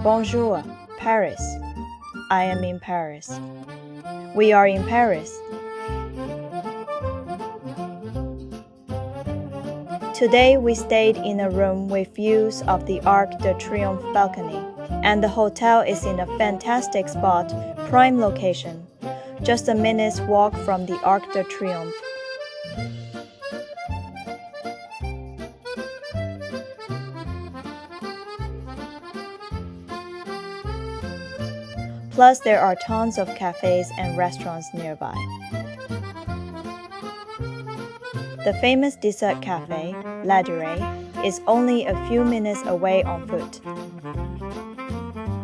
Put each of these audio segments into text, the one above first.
Bonjour, Paris. I am in Paris. We are in Paris. Today we stayed in a room with views of the Arc de Triomphe balcony, and the hotel is in a fantastic spot, prime location, just a minute's walk from the Arc de Triomphe. Plus, there are tons of cafes and restaurants nearby. The famous dessert cafe, La Durée, is only a few minutes away on foot.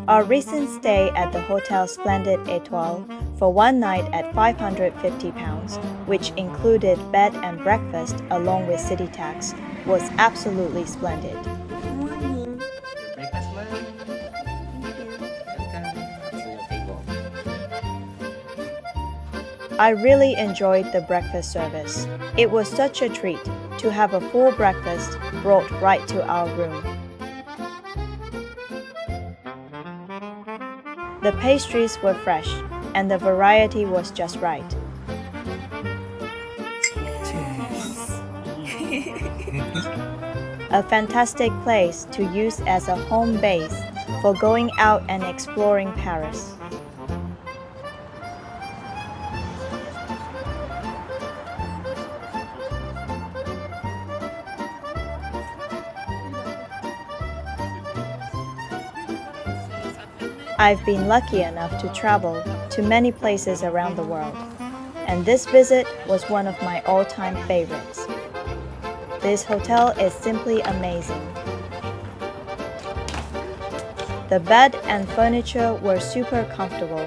Our recent stay at the Hotel Splendid Étoile for one night at £550, which included bed and breakfast along with city tax, was absolutely splendid. I really enjoyed the breakfast service. It was such a treat to have a full breakfast brought right to our room. The pastries were fresh, and the variety was just right. A fantastic place to use as a home base for going out and exploring Paris. I've been lucky enough to travel to many places around the world, and this visit was one of my all-time favorites. This hotel is simply amazing. The bed and furniture were super comfortable.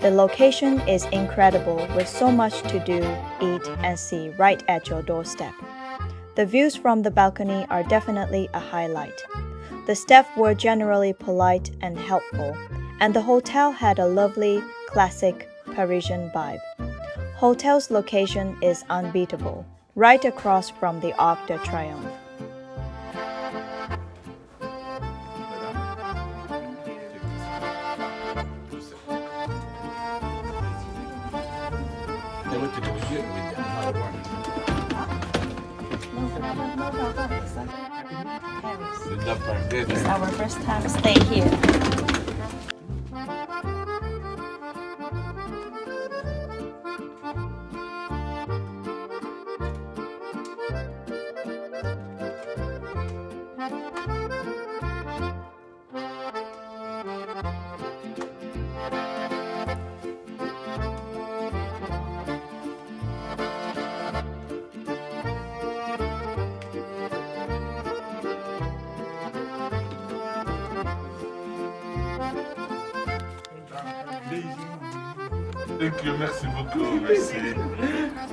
The location is incredible with so much to do, eat, and see right at your doorstep. The views from the balcony are definitely a highlight. The staff were generally polite and helpful, and the hotel had a lovely, classic Parisian vibe. Hotel's location is unbeatable, right across from the Arc de Triomphe. It's our first time staying here. Thank you, merci beaucoup, merci.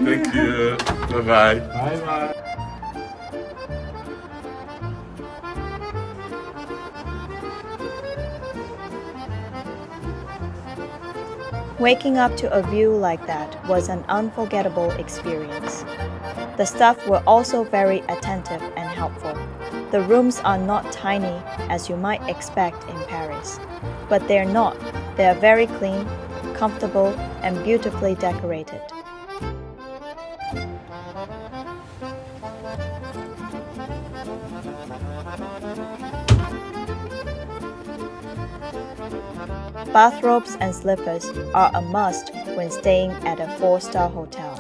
Thank you, bye-bye. Bye-bye. Waking up to a view like that was an unforgettable experience. The staff were also very attentive and helpful. The rooms are not tiny as you might expect in Paris, but they're not. They are very clean, comfortable, and beautifully decorated. Bathrobes and slippers are a must when staying at a 4-star hotel.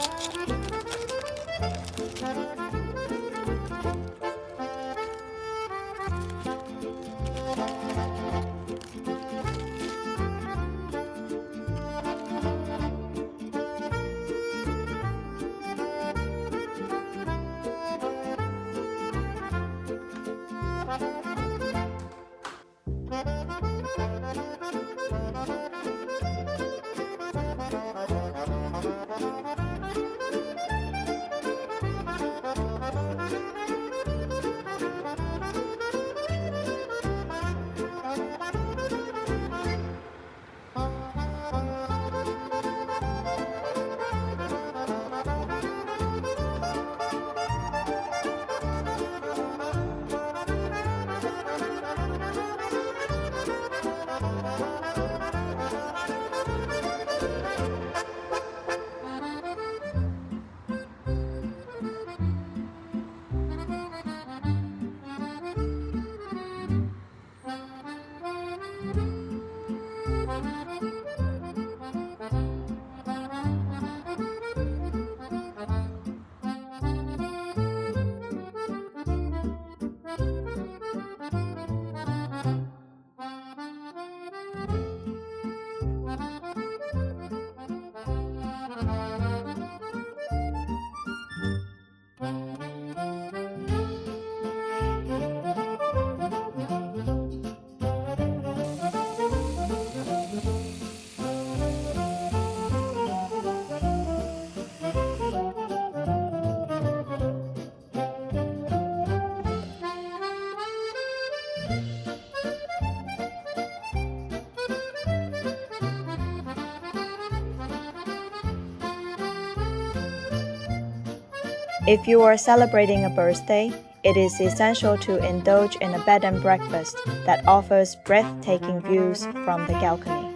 If you are celebrating a birthday, it is essential to indulge in a bed and breakfast that offers breathtaking views from the balcony.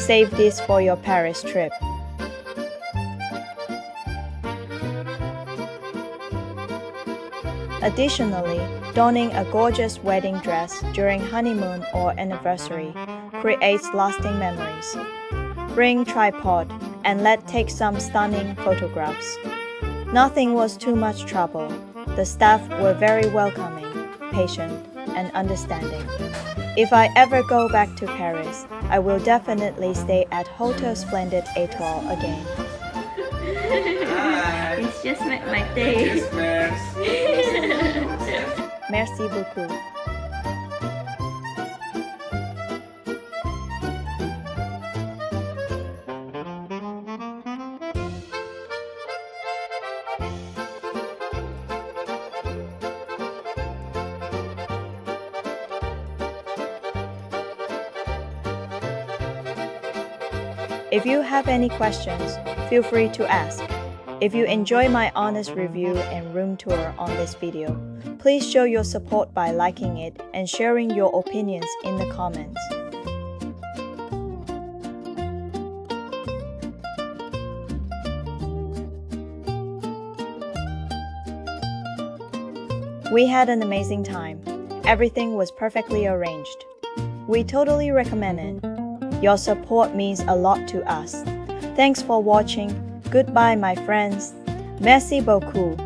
Save this for your Paris trip. Additionally, donning a gorgeous wedding dress during honeymoon or anniversary creates lasting memories. Bring tripod and let's take some stunning photographs. Nothing was too much trouble. The staff were very welcoming, patient, and understanding. If I ever go back to Paris, I will definitely stay at Hotel Splendid Étoile again. It's just make my day. Merci beaucoup. If you have any questions, feel free to ask. If you enjoy my honest review and room tour on this video, please show your support by liking it and sharing your opinions in the comments. We had an amazing time. Everything was perfectly arranged. We totally recommend it. Your support means a lot to us. Thanks for watching. Goodbye, my friends. Merci beaucoup.